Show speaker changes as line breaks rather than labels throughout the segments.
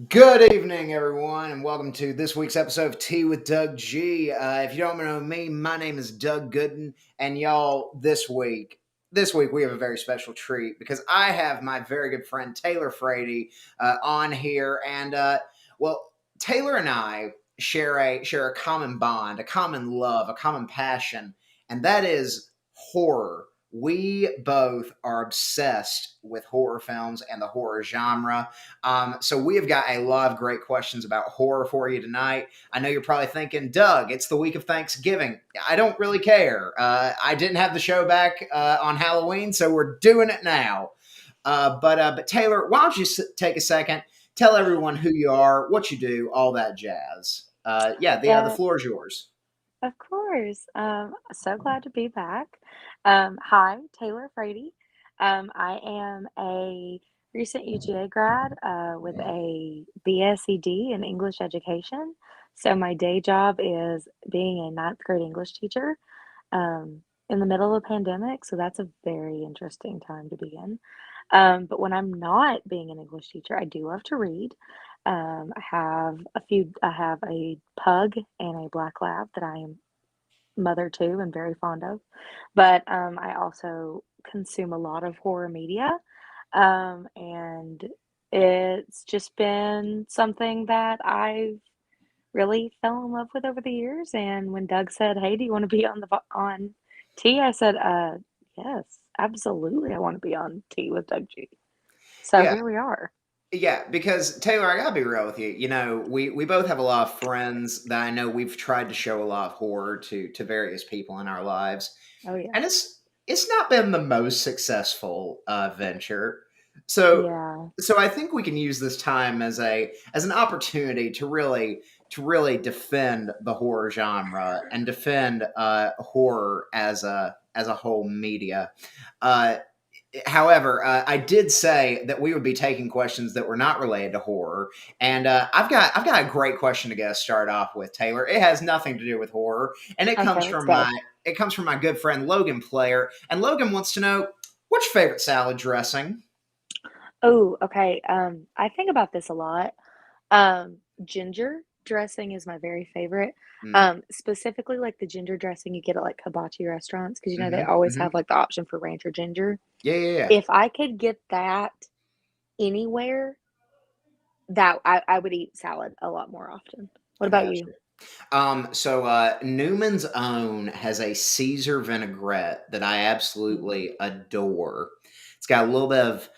Good evening, everyone, and welcome to this week's episode of Tea with Doug G. If you don't know me, my name is Doug Gooden, and y'all, this week we have a very special treat because I have my very good friend Taylor Frady on here, and well, Taylor and I share a common bond, a common love, a common passion, and that is horror. We both are obsessed with horror films and the horror genre. So we have got a lot of great questions about horror for you tonight. I know you're probably thinking, Doug, it's the week of Thanksgiving. I don't really care. I didn't have the show back on Halloween, so we're doing it now. But Taylor, why don't you take a second, tell everyone who you are, what you do, all that jazz. The
Yeah,
floor is yours.
of course. So glad to be back. Hi, Taylor Frady. I am a recent UGA grad with a BSED in English education. So my day job is being a ninth grade English teacher in the middle of a pandemic. So that's a very interesting time to be in. But when I'm not being an English teacher, I do love to read. I have a pug and a black lab that I am mother to and very fond of. But I also consume a lot of horror media. And it's just been something that I've really fell in love with over the years. And when Doug said, "Hey, do you want to be on on T?" I said, yes, absolutely. I want to be on T with Doug G. So
Yeah,
here we are.
Yeah, because Taylor, I gotta be real with you. You know, we both have a lot of friends that I know we've tried to show a lot of horror to various people in our lives,
Oh yeah.
and it's not been the most successful venture. So
Yeah.
so I think we can use this time as an opportunity to really defend the horror genre and defend horror as a whole media. Uh, However, I did say that we would be taking questions that were not related to horror, and I've got a great question to get us started off with, Taylor. It has nothing to do with horror, and
Okay, let's go.
it comes from my good friend Logan Player, and Logan wants to know what's your favorite salad dressing.
Oh, okay. I think about this a lot. Ginger dressing is my very favorite.
Mm,
Specifically like the ginger dressing you get at like hibachi restaurants because you know they
hmm
always
hmm
have like the option for ranch or ginger.
Yeah, yeah, yeah.
If I could get that anywhere, that I would eat salad a lot more often. What
I
about
got
you?
you. Newman's Own has a Caesar vinaigrette that I
Mm.
absolutely adore. It's got a little bit of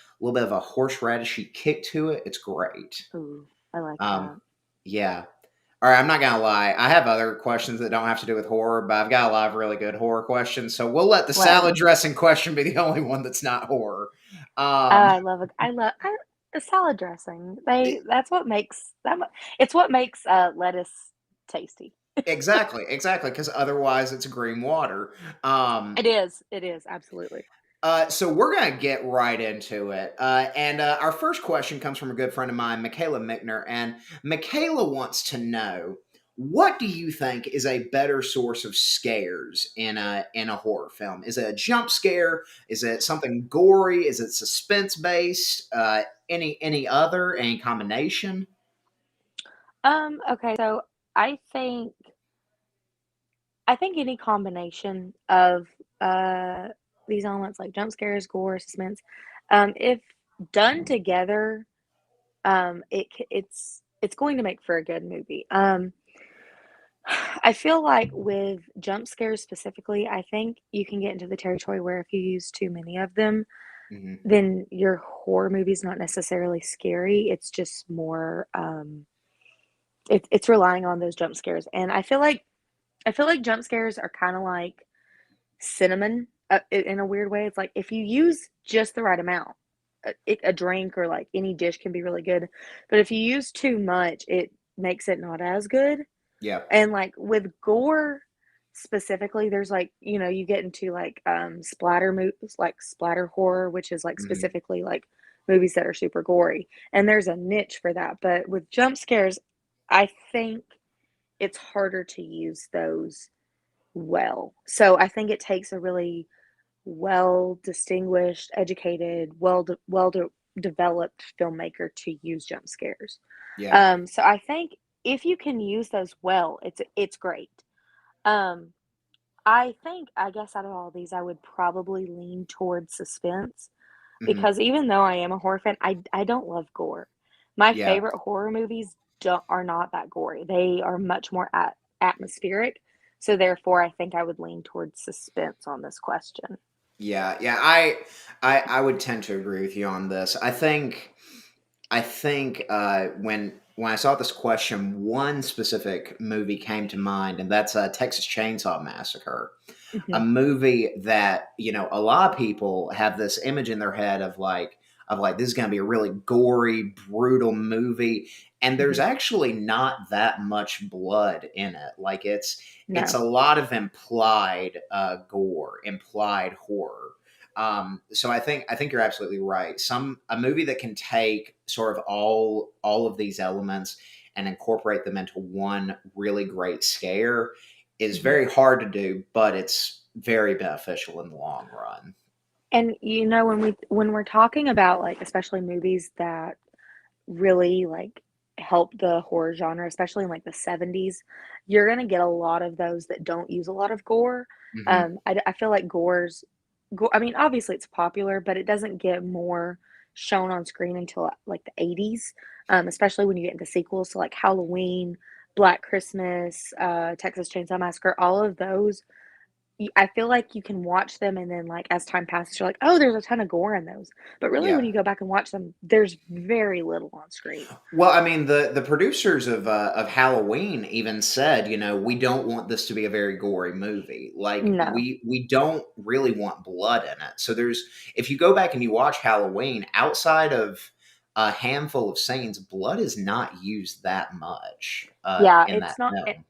a horseradishy kick to it. It's great.
Ooh, I like
Um,
that.
yeah. All right, I'm not gonna lie. I have other questions that don't have to do with horror, but I've got a lot of really good horror questions. So we'll let the salad
Well,
dressing question be the only one that's not horror. Um,
I love it. The salad dressing. That's what makes it's what makes lettuce tasty.
exactly, because otherwise it's green water. Um,
It is, absolutely.
so we're gonna get right into it, and our first question comes from a good friend of mine, Michaela Mickner, and Michaela wants to know, what do you think is a better source of scares in a horror film? Is it a jump scare? Is it something gory? Is it suspense based? Any combination?
Okay, so I think I think any combination of uh these elements like jump scares, gore, suspense, if done together, it's going to make for a good movie. I feel like with jump scares specifically, I think you can get into the territory where if you use too many of them,
Hmm.
then your horror movie's not necessarily scary. It's just more it's relying on those jump scares. And I feel like jump scares are kind of like cinnamon in a weird way. It's like if you use just the right amount, a drink or like any dish can be really good. But if you use too much, it makes it not as good.
Yeah.
And like with gore specifically, there's like, you know, you get into like splatter movies, like splatter horror, which is like
Hmm.
specifically like movies that are super gory. And there's a niche for that. But with jump scares, I think it's harder to use those well. So I think it takes a really well distinguished, educated, developed filmmaker to use jump scares.
Yeah.
So I think if you can use those well, it's great. Um, I think, I guess out of all these, I would probably lean towards suspense
Hmm.
because even though I am a horror fan, I don't love gore. My
Yeah.
favorite horror movies don't are not that gory. They are much more atmospheric. So therefore, I think I would lean towards suspense on this question.
Yeah. Yeah. I would tend to agree with you on this. I think when I saw this question, one specific movie came to mind, and that's Texas Chainsaw Massacre, a
Mhm,
movie that a lot of people have this image in their head of like this is going to be a really gory, brutal movie, and there's
mhm.
actually not that much blood in it. Like it's a
No.
lot of implied gore, implied horror. So I think you're absolutely right. A movie that can take sort of all of these elements and incorporate them into one really great scare is
Mhm.
very hard to do, but it's very beneficial in the long run.
And, when we're talking about, like, especially movies that really, like, help the horror genre, especially in, like, the '70s, you're gonna get a lot of those that don't use a lot of gore.
Hmm.
I feel like I mean, obviously, it's popular, but it doesn't get more shown on screen until, like, the '80s, especially when you get into sequels, so, like, Halloween, Black Christmas, Texas Chainsaw Massacre, all of those I feel like you can watch them and then, like, as time passes, you're like, "Oh, there's a ton of gore in those." But really, when
Yeah.
you go back and watch them, there's very little on screen.
Well, I mean, the producers of Halloween even said, we don't want this to be a very gory movie. Like
No.
we don't really want blood in it. So there's if you go back and you watch Halloween, outside of a handful of scenes, blood is not used that much
Yeah,
in
it's
that
not
film.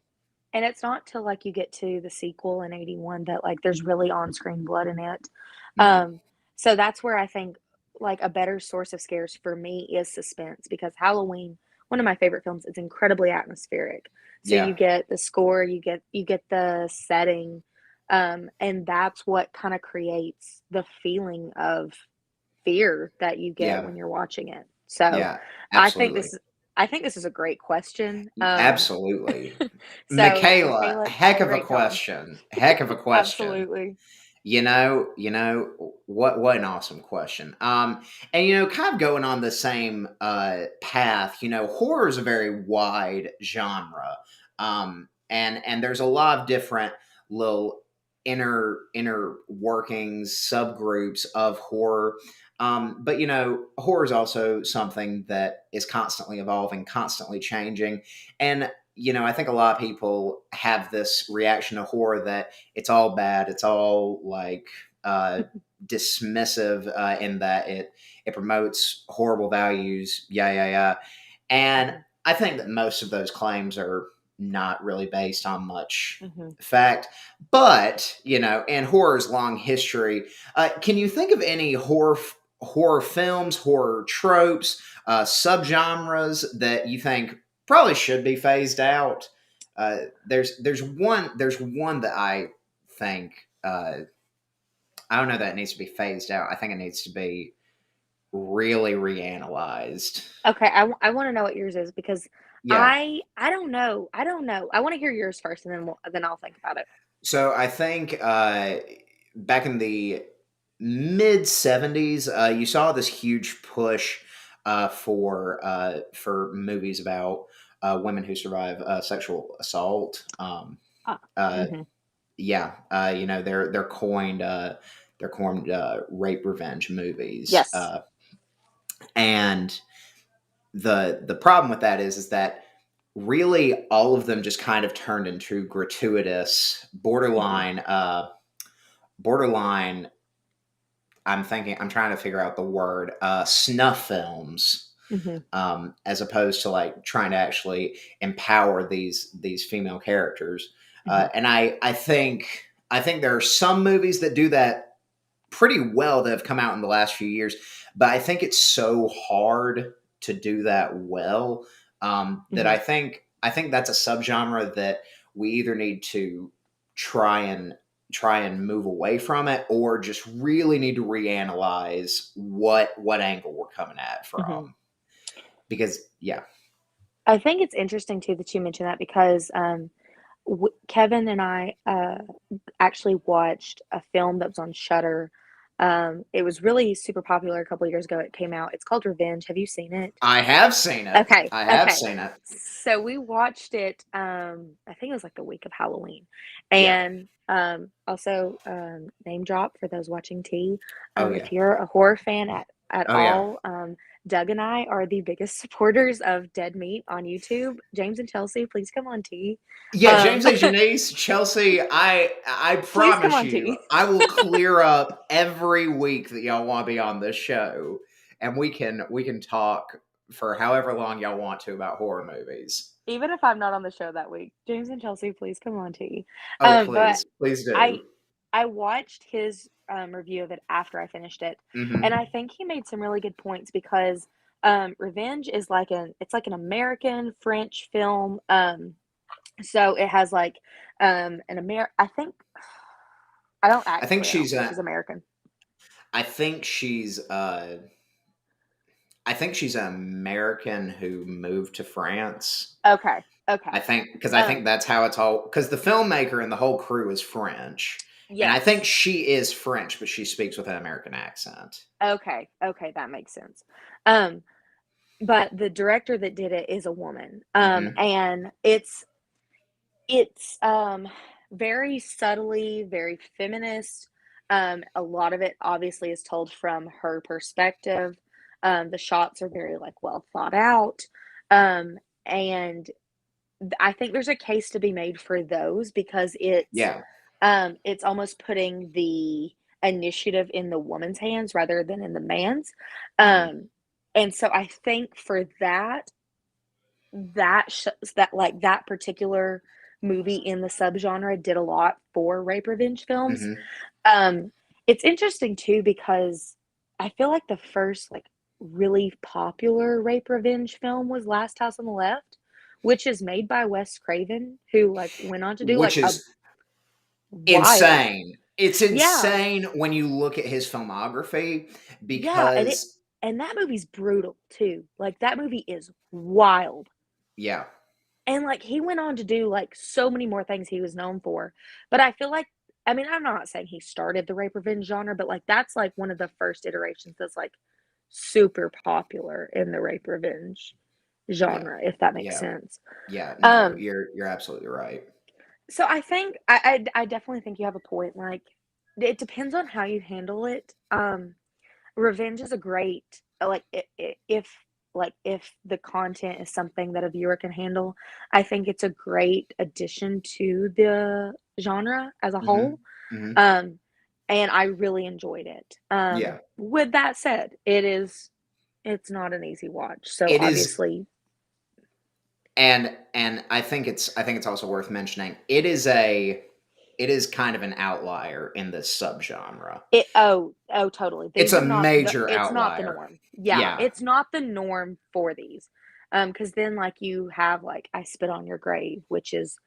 and it's not till, like, you get to the sequel in '81 that, like, there's really on-screen blood in it.
Hmm.
So that's where I think, like, a better source of scares for me is suspense because Halloween, one of my favorite films, is incredibly atmospheric. So
Yeah.
you get the score, you get the setting, and that's what kinda creates the feeling of fear that you get
Yeah.
when you're watching it. So,
Yeah.
I think
Absolutely.
this is I think this is a great question.
Absolutely.
So,
Michaela,
Michaela,
heck of a
great job.
question. Heck of a question.
Absolutely.
What an awesome question. And kind of going on the same path, horror is a very wide genre. And there's a lot of different little inner workings, subgroups of horror. But horror is also something that is constantly evolving, constantly changing. And I think a lot of people have this reaction to horror that it's all bad. It's all like uh, dismissive in that it promotes horrible values. Yeah, yeah, yeah. And
Mhm,
I think that most of those claims are not really based on much
mhm.
fact. But in horror's long history, can you think of any horror films, horror tropes, subgenres that you think probably should be phased out? There's one that I think I don't know that it needs to be phased out. I think it needs to be really reanalyzed.
Okay, I wanna know what yours is because
Yeah.
I don't know. I wanna hear yours first, and then I'll think about it.
So I think back in the mid '70s, you saw this huge push for movies about women who survive sexual assault.
Ah,
Uh,
mhm.
yeah, they're coined rape revenge movies,
Yes.
and the problem with that is that really all of them just kind of turned into gratuitous
Mhm,
borderline. I'm trying to figure out the word, snuff films,
mhm,
as opposed to like trying to actually empower these female characters.
mhm,
And I think there are some movies that do that pretty well that have come out in the last few years, but I think it's so hard to do that well, that I
mhm.
think I think that's a subgenre that we either need to try and try and move away from it, or just really need to reanalyze what angle we're coming at
Mhm.
from. Because yeah,
I think it's interesting too that you mentioned that because Kevin and I actually watched a film that was on Shutter. It was really super popular a couple of years ago. It came out. It's called Revenge. Have you seen it?
I have seen it.
Okay,
I have
okay.
seen it.
So we watched it, I think it was like the week of Halloween.
Yeah.
And also, name drop for those watching T.
Oh yeah.
If you're a horror fan at
Oh yeah.
all, Doug and I are the biggest supporters of Dead Meat on YouTube. James and Chelsea, please come on T.
Yeah,
Um,
James A. Janice, Chelsea, I
please come
promise
on
you,
T.
I will clear up every week that y'all want to be on this show, and we can talk for however long y'all want to about horror movies.
Even if I'm not on the show that week, James and Chelsea, please come on T.
Oh,
But
please, please do.
I I watched his review of it after I finished it, and I
Hmm.
think he made some really good points because Revenge is like an American French film. So it has like I think
I think
I don't
she's
think she's American.
I think she's I think she's an American who moved to France.
Okay,
I
okay.
think because I think
Um,
that's how it's all, because the filmmaker and the whole crew is French, and I think
yes.
she is French, but she speaks with an American accent.
Okay, okay, that makes sense. Um, but the director that did it is a woman.
Hmm.
And it's very subtly, very feminist. A lot of it obviously is told from her perspective. The shots are very like well thought out. Um, and I think there's a case to be made for those because
Yeah.
it's almost putting the initiative in the woman's hands rather than in the man's.
Hmm.
Um, and so I think for that particular movie in the subgenre did a lot for rape revenge films.
Hmm.
Um, it's interesting too because I feel like the first like really popular rape revenge film was Last House on the Left, which is made by Wes Craven, who like went on to do
Which
like a
is
wild,
insane. It's
yeah,
insane when you look at his filmography
yeah,
because,
and that movie's brutal too. Like that movie is wild.
yeah,
And, like, he went on to do, like, so many more things he was known for, but I feel like I mean, I'm not saying he started the rape revenge genre, but, like, that's, like, one of the first iterations that's, like, super popular in the rape revenge
yeah,
genre, if that makes
yeah,
sense.
yeah. No,
Um,
you're absolutely right.
so I think I definitely think you have a point, like, it depends on how you handle it. Revenge is a great like, if the content is something that a viewer can handle, I think it's a great addition to the genre as a
Hmm.
whole,
Hmm.
um, and I really enjoyed it.
Yeah,
With that said, it's not an easy watch, so
it is,
obviously
and I think it's also worth mentioning. It is kind of an outlier in this subgenre.
totally.
It's
These
a
are not
major
it's not the
outlier.
norm. Yeah,
Yeah,
it's not the norm for these. Because then, like, you have, like, I Spit on Your Grave, which is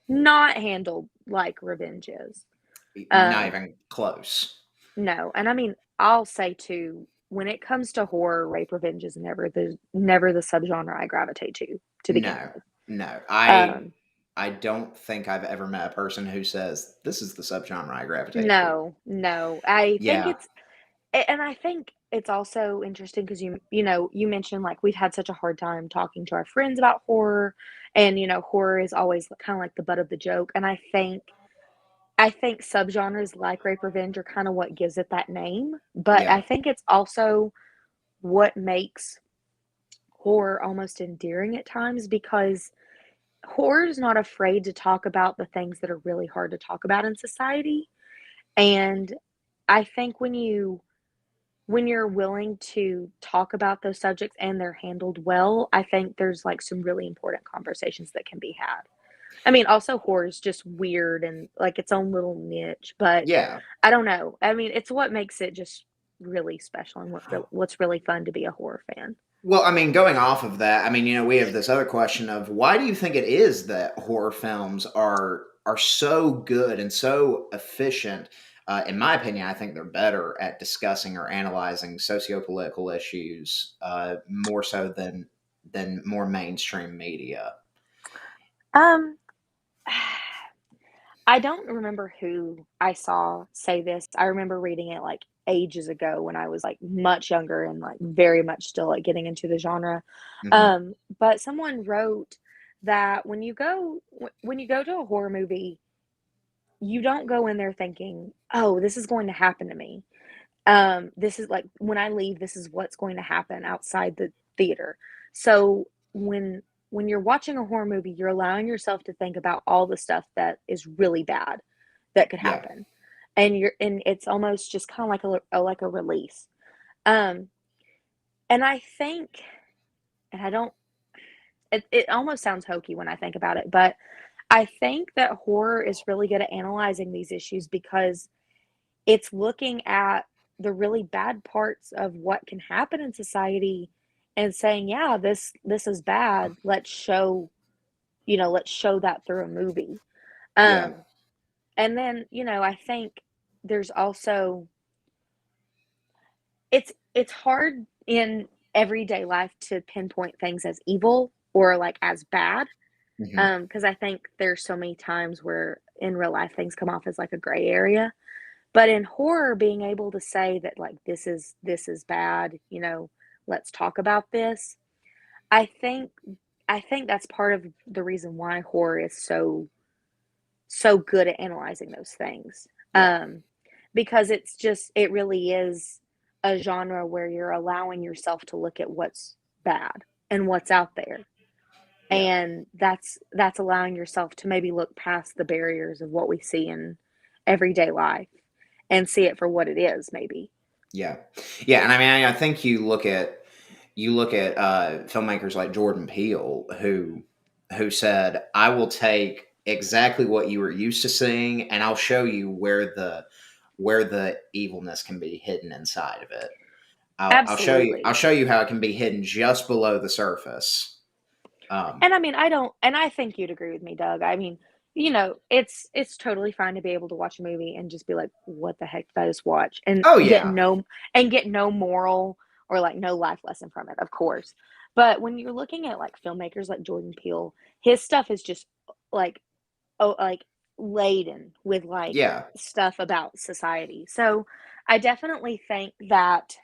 not handled like Revenge is.
not
Um,
even close.
no, and I mean, I'll say too, when it comes to horror, rape revenge is never the subgenre I gravitate to begin
No,
with.
no.
Um,
I don't think I've ever met a person who says this is the subgenre I gravitate to.
no, no. I think
Yeah,
it's and I think it's also interesting because you mentioned like we've had such a hard time talking to our friends about horror, and horror is always kind of like the butt of the joke. And I think subgenres like rape revenge are kind of what gives it that name, but I
yeah,
think it's also what makes horror almost endearing at times because horror is not afraid to talk about the things that are really hard to talk about in society. And I think when you're willing to talk about those subjects and they're handled well, I think there's like some really important conversations that can be had. I mean, also horror is just weird and like its own little niche, but
yeah.
I don't know. I mean, it's what makes it just really special and what's really fun to be a horror fan.
Well, I mean, going off of that, I mean, we have this other question of why do you think it is that horror films are are so good and so efficient. In my opinion, I think they're better at discussing or analyzing sociopolitical issues more so than more mainstream media.
Um, I don't remember who I saw say this. I remember reading it like ages ago when I was like much younger and like very much still like getting into the genre.
Hmm.
But someone wrote that when you go to a horror movie, you don't go in there thinking, "Oh, this is going to happen to me." This is like when I leave, this is what's going to happen outside the theater. So when you're watching a horror movie, you're allowing yourself to think about all the stuff that is really bad that could
Yeah.
happen. And it's almost just kind of like a release. Um, and I think, and I don't, it almost sounds hokey when I think about it, but I think that horror is really good at analyzing these issues because it's looking at the really bad parts of what can happen in society and saying, "Yeah, this is bad. Let's show that through a movie."
Yeah.
Um, and then, I think there's also it's hard in everyday life to pinpoint things as evil or like as bad.
Hmm.
Because I think there's so many times where in real life things come off as like a gray area. But in horror, being able to say that like this is bad, let's talk about this. I think I think that's part of the reason why horror is so good at analyzing those things.
Yeah.
Because it really is a genre where you're allowing yourself to look at what's bad and what's out there.
Yeah.
And that's allowing yourself to maybe look past the barriers of what we see in everyday life and see it for what it is, maybe.
Yeah. Yeah. And I mean, I think you look at filmmakers like Jordan Peele, who said, "I will take exactly what you were used to seeing, and I'll show you where the evilness can be hidden inside of it. I'll show you I'll
Absolutely.
show you how it can be hidden just below the surface." Um,
And I mean, I don't and I think you'd agree with me, Doug. I mean, it's totally fine to be able to watch a movie and just be like, "What the heck did I just watch?"
oh yeah,
Get no moral or like no life lesson from it, of course. But when you're looking at like filmmakers like Jordan Peele, his stuff is just like like laden with like
yeah,
stuff about society. So I definitely think that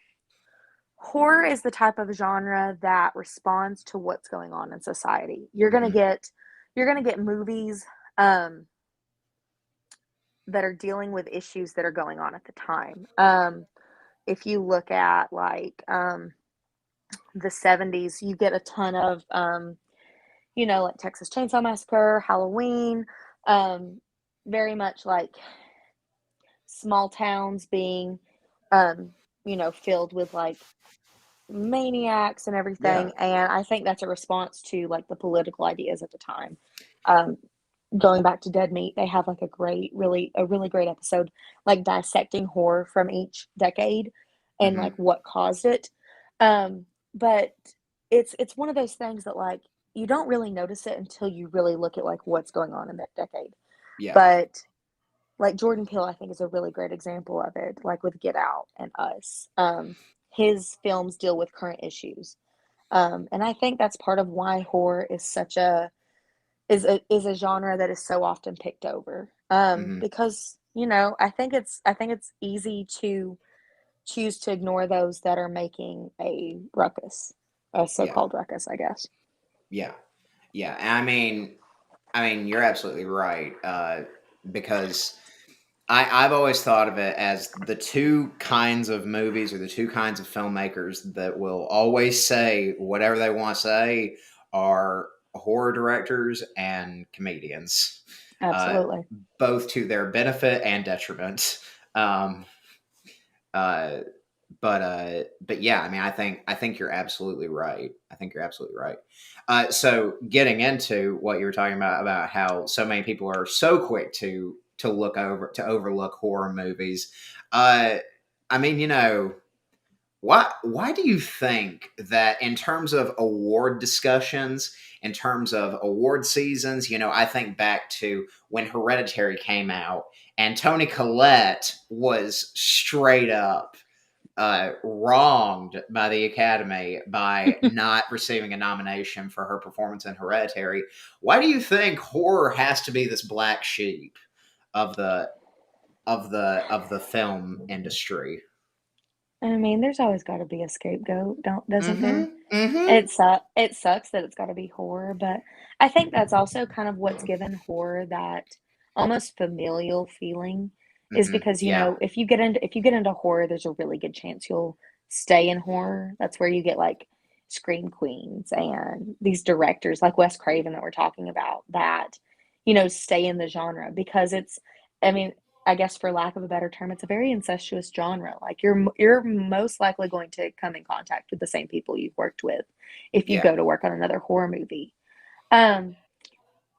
horror is the type of genre that responds to what's going on in society.
hmm,
You're gonna get movies um, that are dealing with issues that are going on at the time. If you look at like the '70s, you get a ton of like Texas Chainsaw Massacre, Halloween, um, very much like small towns being filled with like maniacs and
yeah,
everything. And I think that's a response to like the political ideas at the time. Um, Going back to Dead Meat, they have like a really great episode, like dissecting horror from each decade and like
hmm,
what caused it. But it's one of those things that like you don't really notice it until you really look at like what's going on in that decade.
yeah,
But like Jordan Peele, I think is a really great example of it, like with Get Out and Us. His films deal with current issues. And I think that's part of why horror is such a is a genre that is so often picked over.
hmm,
Because I think it's easy to choose to ignore those that are making a ruckus, a
yeah,
so-called ruckus, I guess.
yeah, yeah. And I mean, you're absolutely right because I've always thought of it as the two kinds of movies or the two kinds of filmmakers that will always say whatever they want to say are horror directors and comedians, uh,
Absolutely.
both to their benefit and detriment. Um, uh, but yeah, I mean, I think you're absolutely right. I think you're absolutely right. So getting into what you were talking about how so many people are so quick to overlook horror movies. Uh, I mean, why do you think that in terms of award discussions, in terms of award seasons, I think back to when Hereditary came out and Toni Collette was straight up wronged by the Academy by not receiving a nomination for her performance in Hereditary. Why do you think horror has to be this black sheep of the film industry?
I mean, there's always got to be a scapegoat, doesn't there?
Mm-hmm. Mm-hmm.
It sucks that it's got to be horror, but I think that's also kind of what's given horror that almost familial feeling is
Mm-hmm.
because,
Yeah.
if you get into horror, there's a really good chance you'll stay in horror. That's where you get like Scream Queens and these directors like Wes Craven that we're talking about that, stay in the genre because I mean, I guess for lack of a better term, it's a very incestuous genre. Like you're most likely going to come in contact with the same people you've worked with if you
Yeah.
go to work on another horror movie. Um,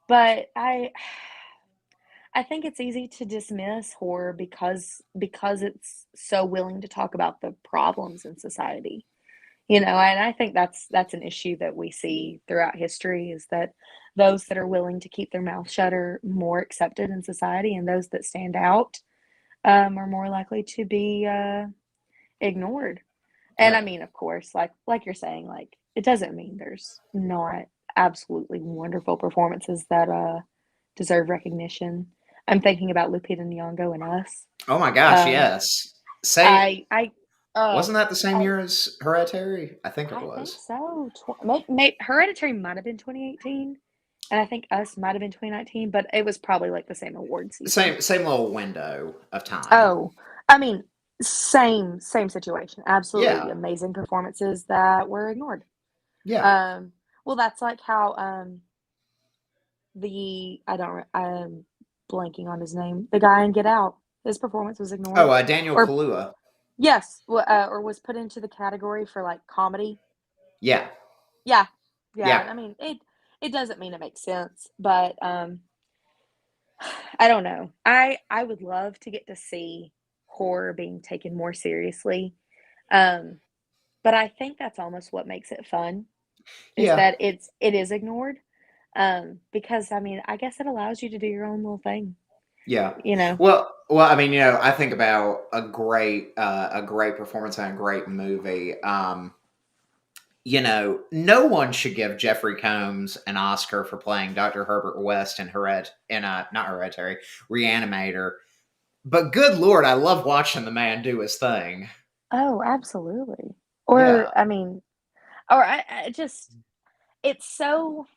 but I think it's easy to dismiss horror because it's so willing to talk about the problems in society. And I think that's an issue that we see throughout history is that those that are willing to keep their mouth shut are more accepted in society, and those that stand out are more likely to be ignored. And I
Yep.
mean, of course, like you're saying, like it doesn't mean there's not absolutely wonderful performances that deserve recognition. I'm thinking about Lupita Nyong'o and Us.
Oh my gosh,
Um,
yes. Say,
I
wasn't
oh
that the same
I
year as Hereditary? I think it
I think
was.
so. Hereditary might have been 2018, and I think Us might have been 2019, but it was probably like the same award season.
Same little window of time.
Oh, I mean, same situation. Absolutely
Yeah.
amazing performances that were ignored.
Yeah.
Um, well, that's like how I'm blanking on his name. The guy in Get Out, his performance was
Oh,
ignored,
Daniel
or
Kaluuya.
yes, or was put into the category for like comedy.
Yeah.
Yeah, yeah.
Yeah.
I mean, it doesn't mean it makes sense, but I don't know. I would love to get to see horror being taken more seriously. Um, but I think that's almost what makes it fun is
Yeah.
that it is ignored. Because I mean, I guess it allows you to do your own little thing,
Yeah.
you know.
Well, I mean, I think about a great performance and a great movie. No one should give Jeffrey Combs an Oscar for playing Dr. Herbert West in not Hereditary, Reanimator. But good lord, I love watching the man do his thing.
Oh, absolutely.
Yeah.
Or I mean, or I just it's so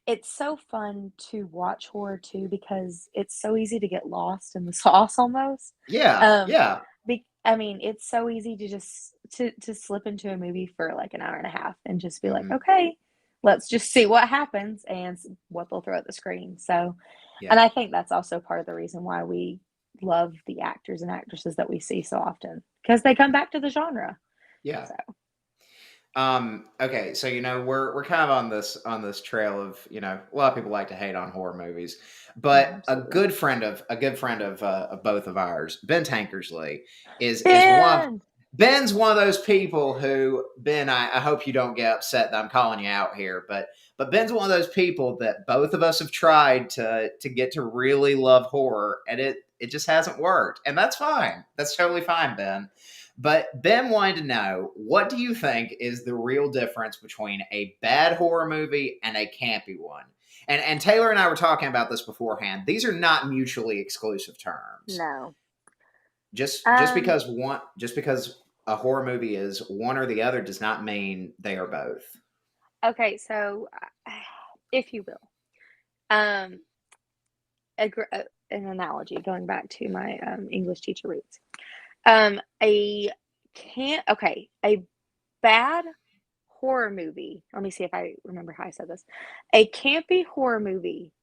it's so fun to watch horror too because it's so easy to get lost in the sauce almost.
Yeah.
Um,
Yeah.
I mean, it's so easy to just to slip into a movie for like an hour and a half and just be like,
Hmm.
okay, let's just see what happens and what they'll throw at the screen. So, and
Yeah.
I think that's also part of the reason why we love the actors and actresses that we see so often because they come back to the genre.
Yeah.
So,
Okay, so we're kind of on this trail of a lot of people like to hate on horror movies,
yeah,
but
absolutely.
a good friend of both of ours, Ben Tankersley, is
Ben,
Ben's one of those people who Ben, I hope you don't get upset that I'm calling you out here, but Ben's one of those people that both of us have tried to get to really love horror, and it just hasn't worked, and that's fine. That's totally fine, Ben. But Ben wanted to know, what do you think is the real difference between a bad horror movie and a campy one? And Taylor and I were talking about this beforehand. These are not mutually exclusive terms.
no. Um,
Just because a horror movie is one or the other does not mean they are both.
okay, so if you will, um, an analogy going back to my English teacher roots. A can't okay, a bad horror movie. Let me see if I remember how I said this. A campy horror movie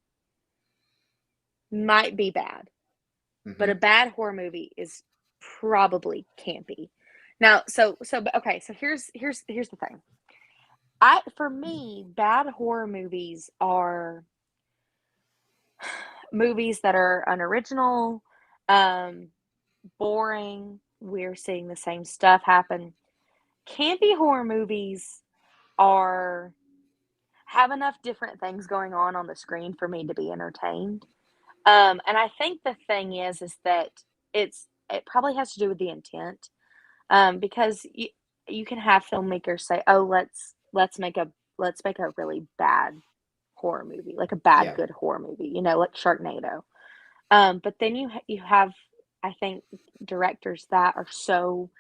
might be bad, but a
Hmm.
bad horror movie is probably campy. Now, okay, so here's the thing. I For me, bad horror movies are movies that are unoriginal, um, boring. We're seeing the same stuff happen. campy horror movies are have enough different things going on the screen for me to be entertained. And I think the thing is that it probably has to do with the intent, because you can have filmmakers say, "Oh, let's make a really bad horror movie, like a bad
Yeah.
good horror movie," like Sharknado. But then you have, I think, directors that are so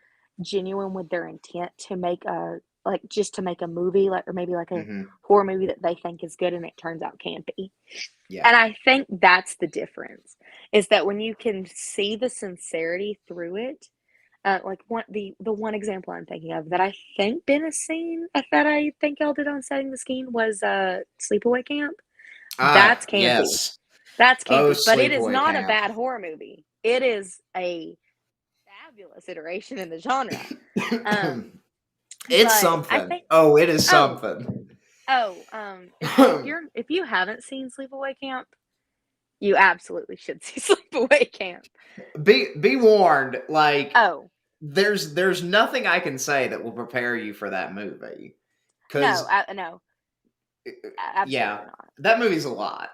genuine with their intent to make a like just to make a movie, like or maybe like a
Hmm.
horror movie that they think is good and it turns out campy.
Yeah.
And I think that's the difference, is that when you can see the sincerity through it, like the one example I'm thinking of that I think been a scene that I think y'all did on Setting the Scheme was Sleepaway Camp.
Ah,
That's campy.
yes.
That's
Oh,
campy, but it is
Sleepaway
not a
Camp.
bad horror movie. It is a fabulous iteration in the genre. Um,
It's
but I
something.
think
Oh, it is
oh,
something.
if you haven't seen Sleepaway Camp, you absolutely should see Sleepaway Camp.
Be warned, like
Oh,
there's nothing I can say that will prepare you for that movie.
no,
Cause
no,
yeah,
absolutely not.
that movie's a lot.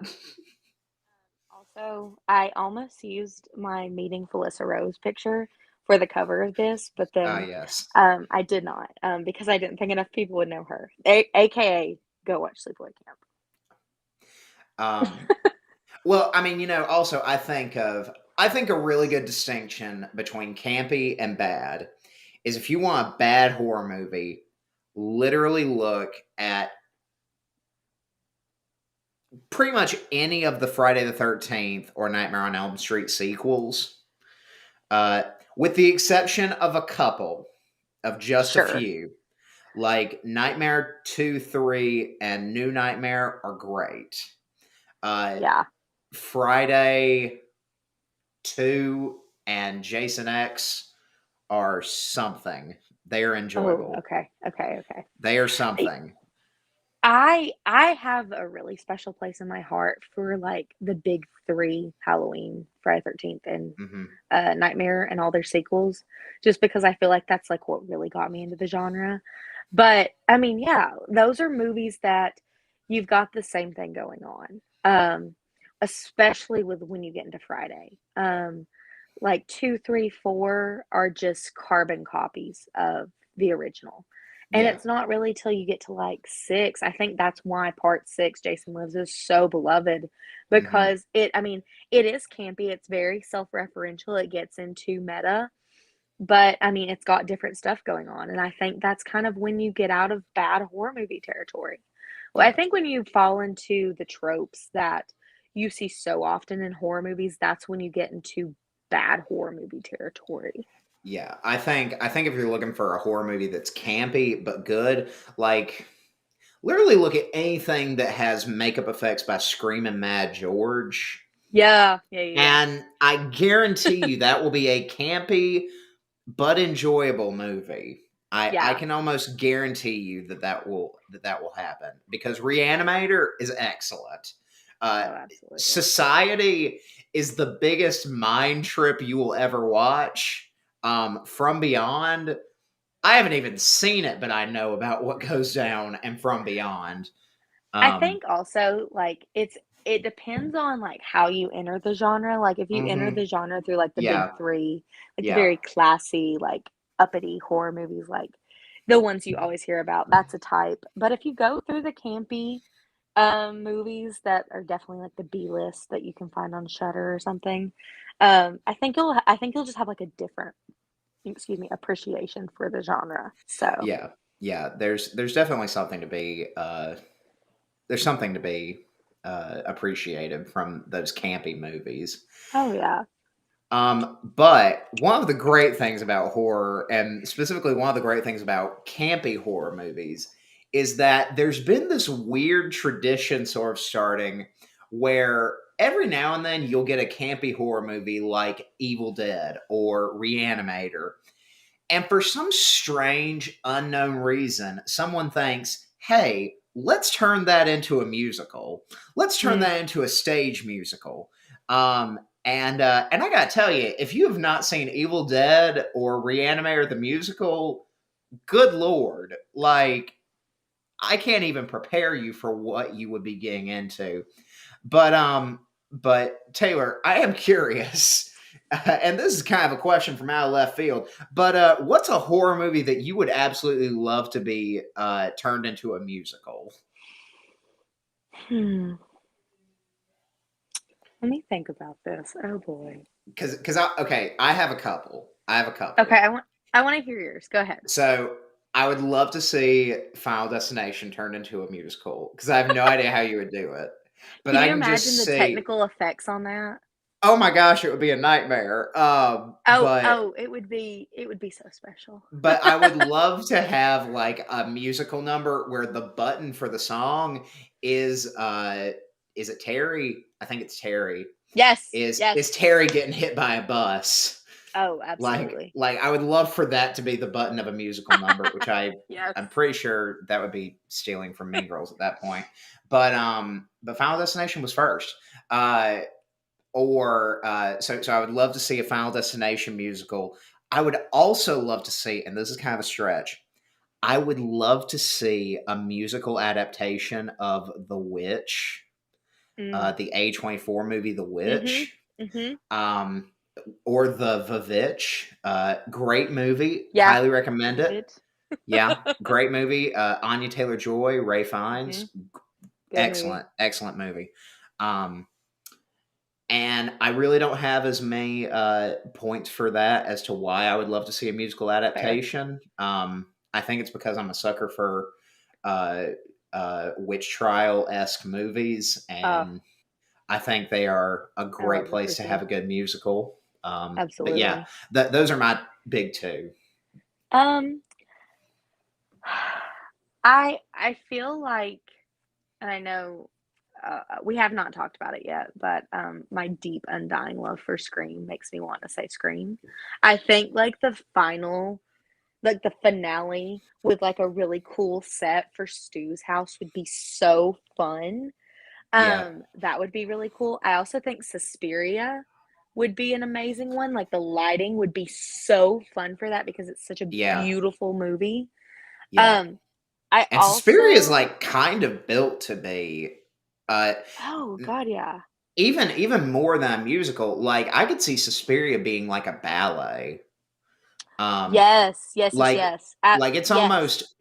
Also, I almost used my meeting Felissa Rose picture for the cover of this, but
Ah,
then
yes.
I did not, because I didn't think enough people would know her. AKA, go watch Sleepaway Camp.
Um, well, I mean, also I think a really good distinction between campy and bad is if you want a bad horror movie, literally look at pretty much any of the Friday the 13th or Nightmare on Elm Street sequels, uh, with the exception of a couple, of just a
Sure.
few. Like Nightmare 2, 3, and New Nightmare are great. Uh,
Yeah.
Friday 2 and Jason X are something. They are
Oh,
enjoyable.
okay. Okay. Okay.
They are something.
I have a really special place in my heart for like the big three Halloween, Friday 13th, and
Hmm.
Nightmare and all their sequels, just because I feel like that's like what really got me into the genre. But I mean, yeah, those are movies that you've got the same thing going on. Especially with when you get into Friday. Like two, three, four are just carbon copies of the original. And
Yeah.
it's not really till you get to like six. I think that's why part six, Jason Lives, is so beloved
Hmm.
because I mean, it is campy. It's very self referential. It gets into meta, but I mean, it's got different stuff going on. And I think that's kind of when you get out of bad horror movie territory. Well, I
Yeah.
think when you fall into the tropes that you see so often in horror movies, that's when you get into bad horror movie territory.
Yeah. I think if you're looking for a horror movie that's campy but good, like literally look at anything that has makeup effects by Screaming Mad George.
Yeah, yeah, yeah,
And I guarantee you that will be a campy but enjoyable movie. I
yeah.
can almost guarantee you that will happen because Reanimator is excellent. Uh,
Oh, absolutely.
Society is the biggest mind trip you will ever watch. From Beyond, I haven't even seen it, but I know about what goes down and From Beyond.
I
Um,
think also, like, it depends on, like, how you enter the genre, like, if you enter
mhm.
the genre through, like, the big
Yeah,
3, like, the
yeah,
very classy, like, uppity horror movies, like, the ones you always hear about, that's a type, but if you go through the campy, movies that are definitely, like, the B list that you can find on Shudder or something, I think you'll just have, like, a different, excuse me, appreciation for the genre, so
yeah, yeah. There's definitely something to be there's something to be appreciated from those campy movies.
Oh, yeah.
But one of the great things about horror, and specifically one of the great things about campy horror movies, is that there's been this weird tradition sort of starting where every now and then you'll get a campy horror movie like Evil Dead or Reanimator. And for some strange, unknown reason, someone thinks, hey, let's turn that into a musical. Let's turn
Mm.
that into a stage musical. And I gotta tell you, if you have not seen Evil Dead or Reanimator the musical, good lord, like I can't even prepare you for what you would be getting into. But Taylor, I am curious, and this is kind of a question from out of left field. But what's a horror movie that you would absolutely love to be turned into a musical?
Hmm. Let me think about this. Oh boy.
Because okay, I have a couple. I have a
Okay,
couple.
I want to hear yours. Go ahead.
So I would love to see Final Destination turned into a musical because I have no idea how you would do it. But
Can
I
you
can
imagine
just
the
see,
technical effects on that?
oh my gosh, it would be a nightmare.
Oh, oh, it would be so special.
But I would love to have like a musical number where the button for the song is it Terry? I think it's Terry.
Yes,
Is
yes.
Terry getting hit by a bus?
Oh,
Like
absolutely.
like I would love for that to be the button of a musical number, which
Yes.
I'm pretty sure that would be stealing from Mean Girls at that point. But Final Destination was first. Uh so I would love to see a Final Destination musical. I would also love to see, and this is kind of a stretch, I would love to see a musical adaptation of The Witch,
Mm.
the A24 movie The
Mhm.
Witch,
Mhm.
um, or The Vivitch. Great movie,
Yeah.
highly recommend it.
It.
Yeah, great movie. Anya Taylor Joy, Ray Fiennes,
Mhm. Good movie.
excellent, excellent movie. Um, And I really don't have as many points for that as to why I would love to see a musical
Fair.
adaptation. I think it's because I'm a sucker for uh, witch trial esque movies,
Oh,
and I think they are a
I
great
love it
place
too
to have
too.
a good musical. But yeah,
Absolutely.
those are my big two.
Um, I feel like, and I know we have not talked about it yet, but my deep, undying love for Scream makes me want to say Scream. I think like the finale with like a really cool set for Stu's house would be so fun.
Yeah,
That would be really cool. I also think Suspiria would be an amazing one. Like the lighting would be so fun for that because it's such a
yeah,
beautiful movie.
yeah.
Um, I
And Suspiria is
also,
like kind of built to be. Uh,
oh God, yeah.
even more than a musical, like I could see Suspiria being like a ballet. Um,
Yes, yes, yes,
like
yes.
like
Yes.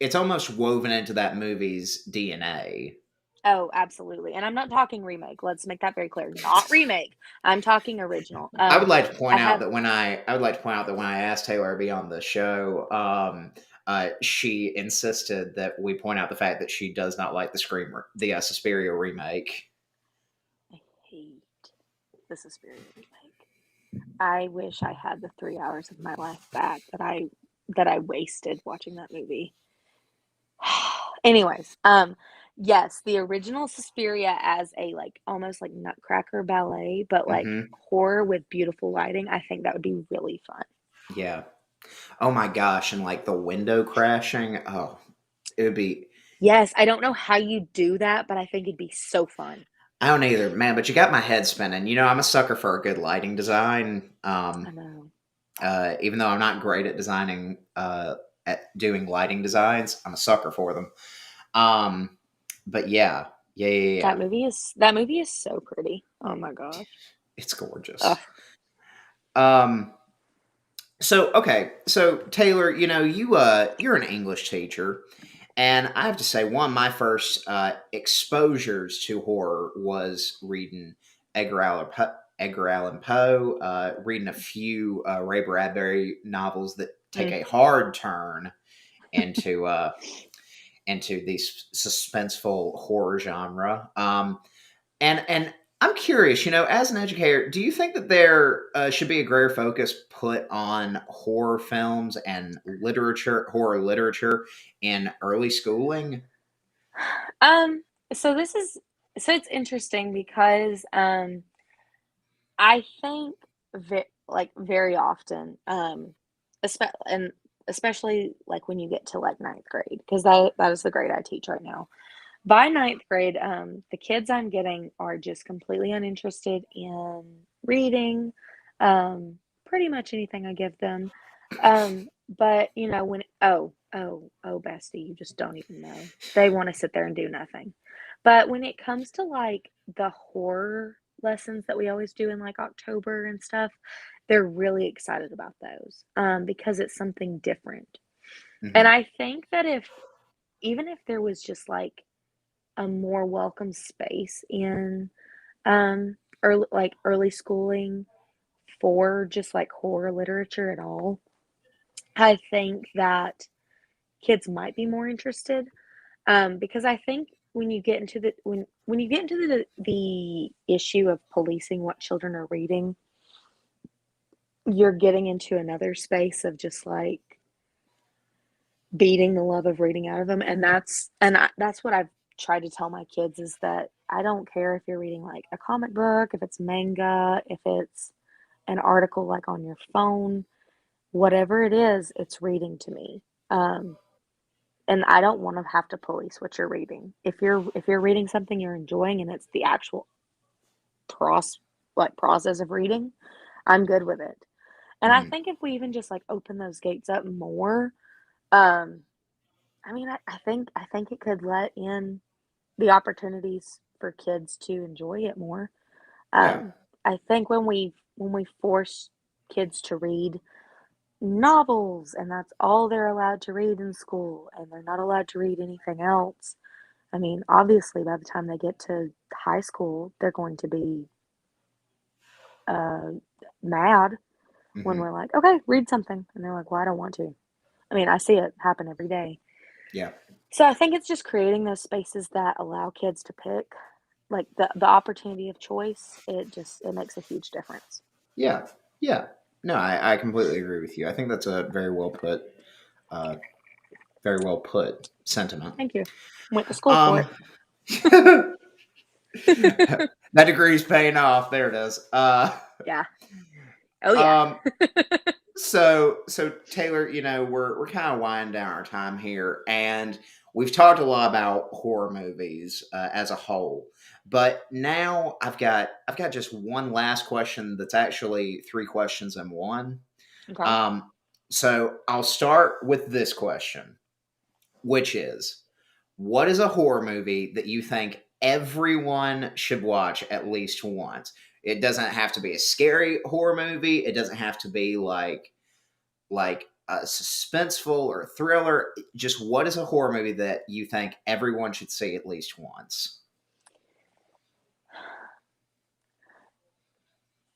it's almost woven into that movie's DNA.
Oh, absolutely. And I'm not talking remake. Let's make that very clear. Not remake. I'm talking original.
I would like to
I
point out
have
that I would like to point out that when I asked Taylor to be on the show, she insisted that we point out the fact that she does not like the Suspiria remake.
I hate the Suspiria remake. I wish I had the 3 hours of my life back that I wasted watching that movie. Anyways, yes, the original Suspiria as a like almost like Nutcracker ballet, but like
Hmm.
horror with beautiful lighting. I think that would be really fun.
Yeah. Oh my gosh, and like the window crashing. Oh, it would be.
Yes, I don't know how you do that, but I think it'd be so fun.
I don't either, man. But you got my head spinning. I'm a sucker for a good lighting design.
I know.
Even though I'm not great at designing, at doing lighting designs, I'm a sucker for them. Um, but yeah, yeah, yeah, yeah.
That movie is so pretty. Oh my gosh.
It's
Ugh.
gorgeous. Um, so okay, so Taylor, you're an English teacher, and I have to say, one of my first exposures to horror was reading Edgar Allan Poe, reading a few Ray Bradbury novels that take
Mm.
a hard turn into these suspenseful horror genre. And I'm curious, as an educator, do you think that there should be a greater focus put on horror films and horror literature in early schooling?
Um, so this is so it's interesting because I think like very often, and especially like when you get to like ninth grade, because that is the grade I teach right now. By ninth grade, the kids I'm getting are just completely uninterested in reading, pretty much anything I give them. But, you know, oh, bestie, you just don't even know. They wanna sit there and do nothing. But when it comes to, like, the horror lessons that we always do in, like, October and stuff, they're really excited about those, because it's something different. And
Hmm.
I think that if even if there was just, like, a more welcome space in, early schooling for just, like, horror literature at all, I think that kids might be more interested, because I think when you get into the issue of policing what children are reading, you're getting into another space of just like beating the love of reading out of them, and that's what I've tried to tell my kids is that I don't care if you're reading like a comic book, if it's manga, if it's an article like on your phone, whatever it is, it's reading to me. Um, and I don't want to have to police what you're reading. If you're reading something you're enjoying and it's the actual pros process of reading, I'm good with it. And I
Hmm.
think if we even just like open those gates up more, um, I mean, I think it could let in the opportunities for kids to enjoy it more.
Yeah.
I think when we force kids to read novels and that's all they're allowed to read in school and they're not allowed to read anything else. I mean, obviously by the time they get to high school, they're going to be uh mad when
Hmm.
we're like, "Okay, read something." And they're like, "Well, I don't want to." I mean, I see it happen every day.
Yeah.
So I think it's just creating those spaces that allow kids to pick, like the opportunity of choice. It makes a huge difference.
Yeah. Yeah. No, I completely agree with you. I think that's a uh, very well put sentiment.
Thank you. Went to school for
Um,
it.
that degree's paying off. There it is.
Yeah. Oh yeah.
Um, so Taylor, we're kind of winding down our time here, and we've talked a lot about horror movies as a whole. But now I've got just one last question that's actually three questions in one.
Okay.
Um, so I'll start with this question, which is, what is a horror movie that you think everyone should watch at least once? It doesn't have to be a scary horror movie. It doesn't have to be like a suspenseful or thriller. Just what is a horror movie that you think everyone should see at least once?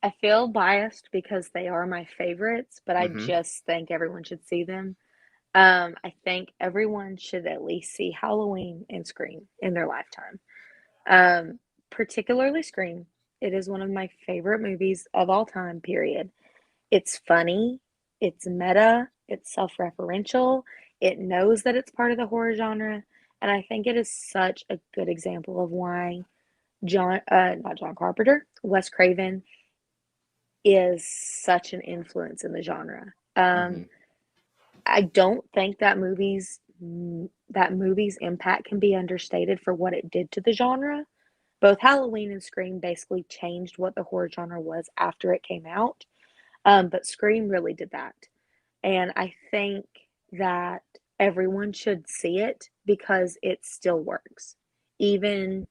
I feel biased because they are my favorites, but I
Hmm.
just think everyone should see them. I think everyone should at least see Halloween and Scream in their lifetime. Um, Particularly Scream. It is one of my favorite movies of all time, period. It's funny, it's meta, it's self-referential, it knows that it's part of the horror genre, and I think it is such a good example of why not John Carpenter, Wes Craven is such an influence in the genre.
Hmm.
I don't think that movie's impact can be understated for what it did to the genre. Both Halloween and Scream basically changed what the horror genre was after it came out, but Scream really did that. And I think that everyone should see it because it still works. Even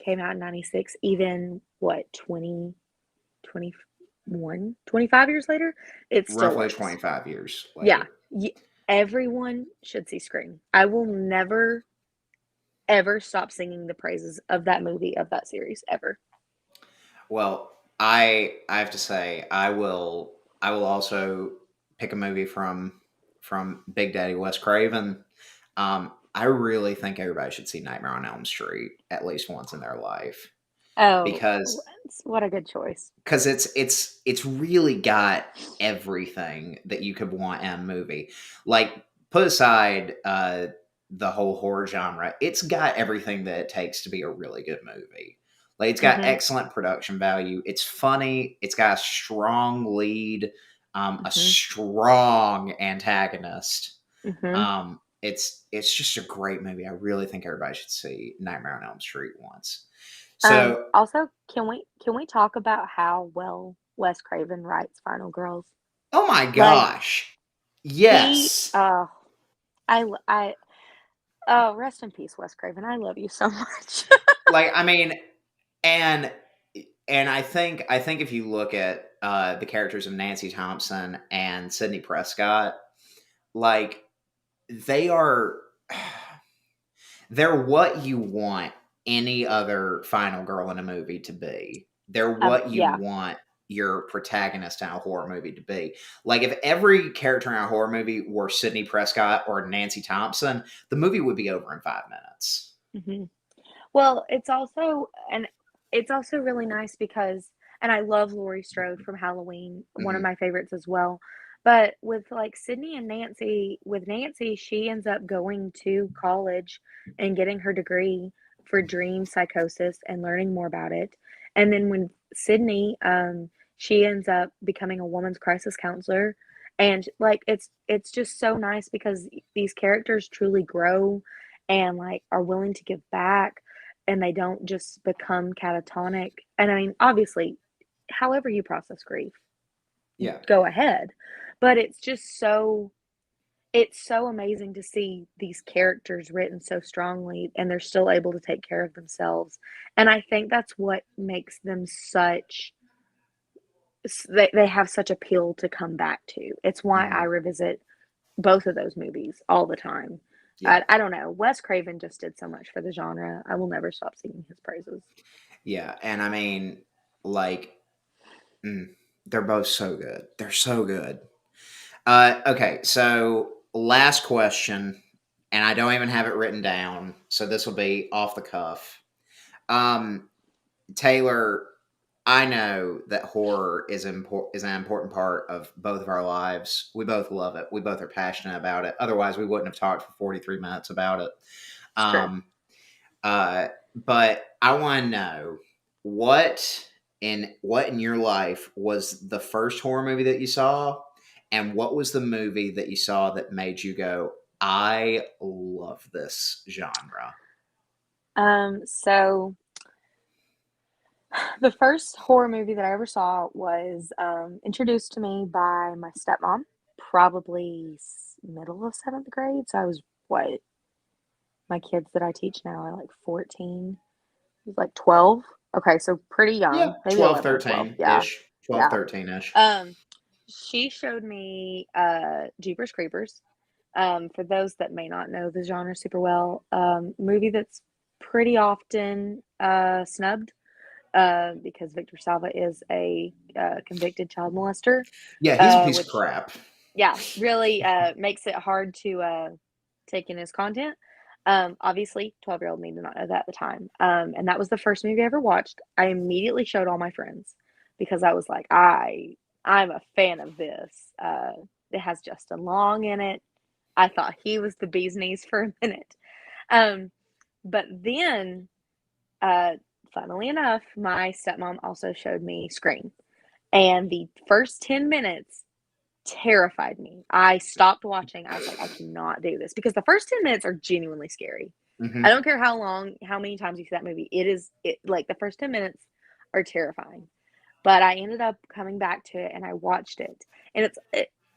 came out in 96, even what, 25 years later, it still
Roughly
works.
25 years
Yeah,
later.
everyone should see Scream. I will never ever stop singing the praises of that movie, of that series, ever.
Well, I have to say I will also pick a movie from Big Daddy Wes Craven. I really think everybody should see Nightmare on Elm Street at least once in their life
Oh,
because
what a good choice.
it's really got everything that you could want in a movie. Like, put aside the whole horror genre, it's got everything that it takes to be a really good movie. Like, it's got
Mhm,
excellent production value. It's funny. It's got a strong lead, a
mhm,
strong antagonist.
mhm.
It's just a great movie. I really think everybody should see Nightmare on Elm Street once. So,
Also, can we talk about how well Wes Craven writes Final Girls?
oh my
Like,
gosh.
He,
Yes.
I oh, rest in peace, Wes Craven. I love you so much.
Like, I mean, and I think if you look at the characters of Nancy Thompson and Sidney Prescott, like they are they're what you want any other final girl in a movie to be. They're what you
Yeah.
want your protagonist in a horror movie to be. Like if every character in a horror movie were Sidney Prescott or Nancy Thompson, the movie would be over in 5 minutes.
hmm Well, it's also really nice because, and I love Laurie Strode from Halloween, one of
Hmm.
my favorites as well. But with like Sydney and Nancy, with Nancy, she ends up going to college and getting her degree for dream psychosis and learning more about it. And then when Sydney, she ends up becoming a woman's crisis counselor. And like it's just so nice because these characters truly grow and like are willing to give back and they don't just become catatonic. And I mean, obviously, however you process grief,
Yeah.
go ahead. But it's so amazing to see these characters written so strongly and they're still able to take care of themselves. And I think that's what makes them such they have such appeal to come back to. It's why I
Hmm.
revisit both of those movies all the time.
Yeah.
I don't know. Wes Craven just did so much for the genre. I will never stop singing his praises.
Yeah. And I mean, like, mm, they're both so good. They're so good. Okay, so last question, and I don't even have it written down, so this will be off the cuff. Um, Taylor, I know that horror is an important part of both of our lives. We both love it. We both are passionate about it. Otherwise, we wouldn't have talked for 43 minutes about it.
It's true.
Um, but I want to know what what in your life was the first horror movie that you saw, and what was the movie that you saw that made you go, "I love this genre."
So the first horror movie that I ever saw was introduced to me by my stepmom, probably middle of seventh grade. So I was what my kids that I teach now are like 14, I was like 12. Okay, so pretty
Yeah,
young, maybe
12,
11 or 12.
13
Yeah,
ish, 12,
yeah.
13 ish.
Um, she showed me Jeepers Creepers. For those that may not know the genre super well, movie that's pretty often snubbed because Victor Salva is a convicted child molester,
Yeah, he's a piece of
which,
crap.
yeah, really makes it hard to take in his content. Obviously, 12-year-old me did not know that at the time. And that was the first movie I ever watched. I immediately showed all my friends because I was like, I'm a fan of this. It has Justin Long in it. I thought he was the bee's knees for a minute. Um, but then, uh, funnily enough, my stepmom also showed me Scream. And the first 10 minutes terrified me. I stopped watching. I was like, I cannot do this because the first 10 minutes are genuinely scary. I
Hmm.
don't care how long, how many times you see that movie. It like the first 10 minutes are terrifying. But I ended up coming back to it and I watched it. And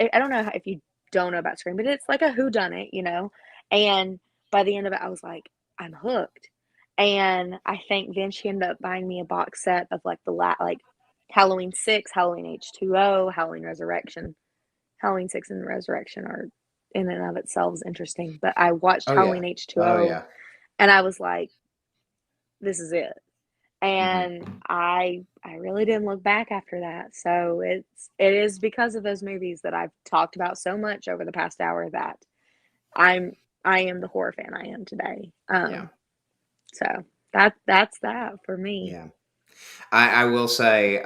I don't know if you don't know about Scream, but it's like a who done it, you know? And by the end of it, I was like, I'm hooked. And I think then she ended up buying me a box set of like like Halloween 6, Halloween H2O, Halloween Resurrection. Halloween 6 and Resurrection are in and of itself interesting. But I watched
Oh yeah.
Halloween
Oh
H2O
yeah.
and I was like, this is it. And
Hmm.
I really didn't look back after that. So it is because of those movies that I've talked about so much over the past hour that I'm I am the horror fan I am today.
Yeah.
So that's that for me.
Yeah. I will say,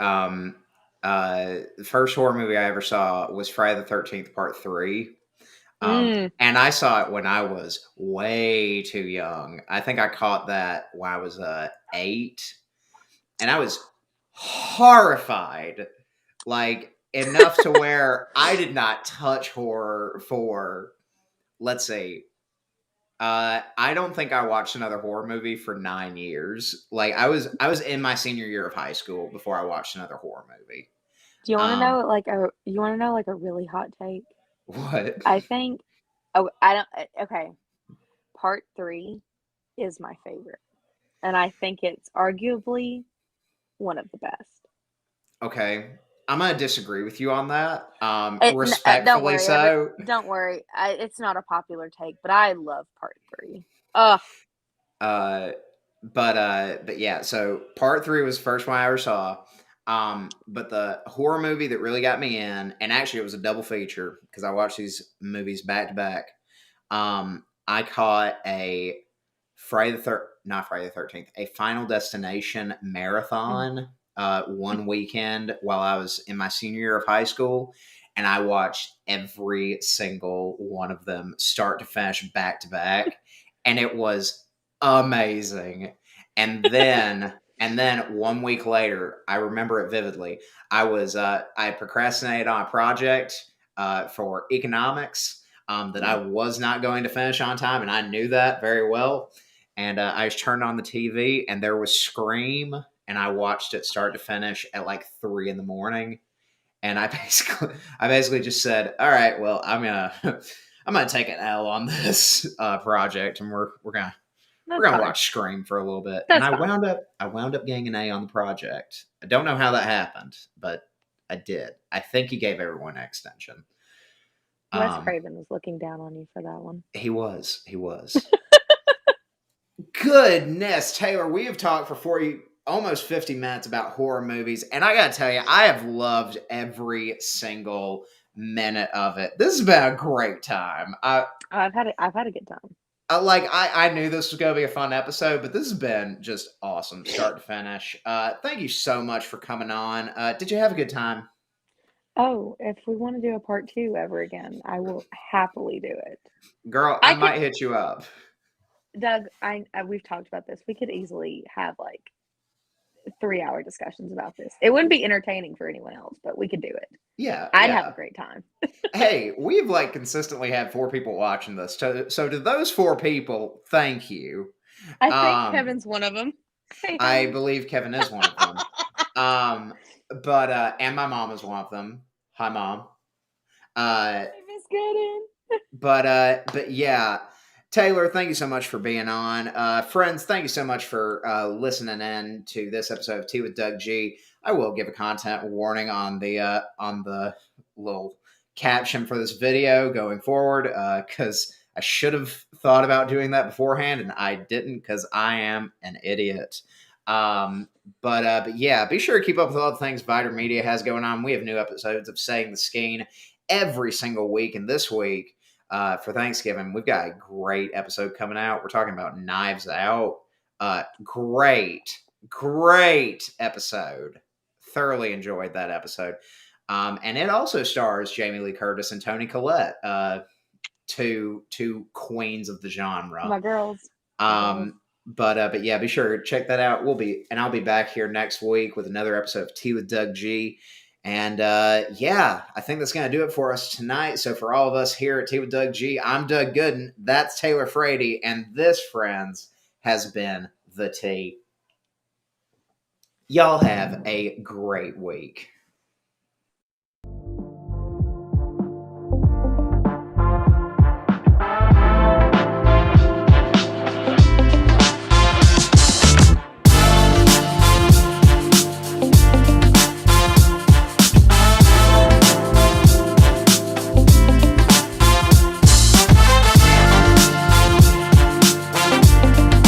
the first horror movie I ever saw was Friday the 13th, Part 3.
Mm,
And I saw it when I was way too young. I think I caught that when I was 8, and I was horrified, like enough to where I did not touch horror for, let's see, I don't think I watched another horror movie for 9 years. Like I was in my senior year of high school before I watched another horror movie.
do you want to
Um,
know like a you want to know like a really hot take?
What?
I think oh, I don't okay, part 3 is my favorite, and I think it's arguably one of the best.
Okay. I'm going to disagree with you on that.
Don't
Respectfully
worry,
so.
don't worry. It's not a popular take, but I love part 3. Ugh,
Uh, but yeah, so part three was the first one I ever saw. But the horror movie that really got me in, and actually it was a double feature because I watched these movies back to back. I caught a not Friday the 13th, a Final Destination
mm,
marathon one weekend while I was in my senior year of high school, and I watched every single one of them start to finish back to back, and it was amazing. And then 1 week later, I remember it vividly. I procrastinated on a project for economics that I
mm.
was not going to finish on time, and I knew that very well. And I just turned on the TV, and there was Scream, and I watched it start to finish at like 3 in the morning. And I basically just said, "All right, well, I'm gonna take an L on this project, and we're
That's
gonna
fine.
watch Scream for a little bit." And
That's
I
fine.
wound up I wound up getting an A on the project. I don't know how that happened, but I did. I think he gave everyone an extension.
Wes
Um,
Craven was looking down on you for that one.
he was. Goodness, Taylor, we have talked for 40, almost 50 minutes about horror movies, and I gotta tell you, I have loved every single minute of it. This has been a great time.
I've had a good time.
I knew this was gonna be a fun episode, but this has been just awesome, start to finish. Thank you so much for coming on. Did you have a good time?
Oh, if we want to do a part 2 ever again, I will happily do it.
Girl, I
I could
might hit you up.
Doug, we've talked about this. We could easily have like 3-hour discussions about this. It wouldn't be entertaining for anyone else, but we could do it.
Yeah,
I'd have a
yeah.
great time.
Hey, we've like consistently had 4 people watching this. So to those 4 people, thank you.
I think
Um,
Kevin's one of them. Hey,
I
honey.
believe Kevin is one of them. Um, but and my mom is one of them. Hi, mom. Uh,
I miss Gooden.
but yeah, Taylor, thank you so much for being on. Friends, thank you so much for listening in to this episode of Tea with Doug G. I will give a content warning on the little caption for this video going forward because I should have thought about doing that beforehand and I didn't because I am an idiot. Um, but yeah, be sure to keep up with all the things Viter Media has going on. We have new episodes of Saying the Skeen every single week, and this week for Thanksgiving, we've got a great episode coming out. We're talking about Knives Out. Great episode. Thoroughly enjoyed that episode. And it also stars Jamie Lee Curtis and Toni Collette, two queens of the genre.
My girls. My girls.
But yeah, be sure to check that out. I'll be back here next week with another episode of Tea with Doug G. And yeah, I think that's going to do it for us tonight. So for all of us here at Tea with Doug G, I'm Doug Gooden. That's Taylor Frady. And this, friends, has been The Tea. Y'all have a great week.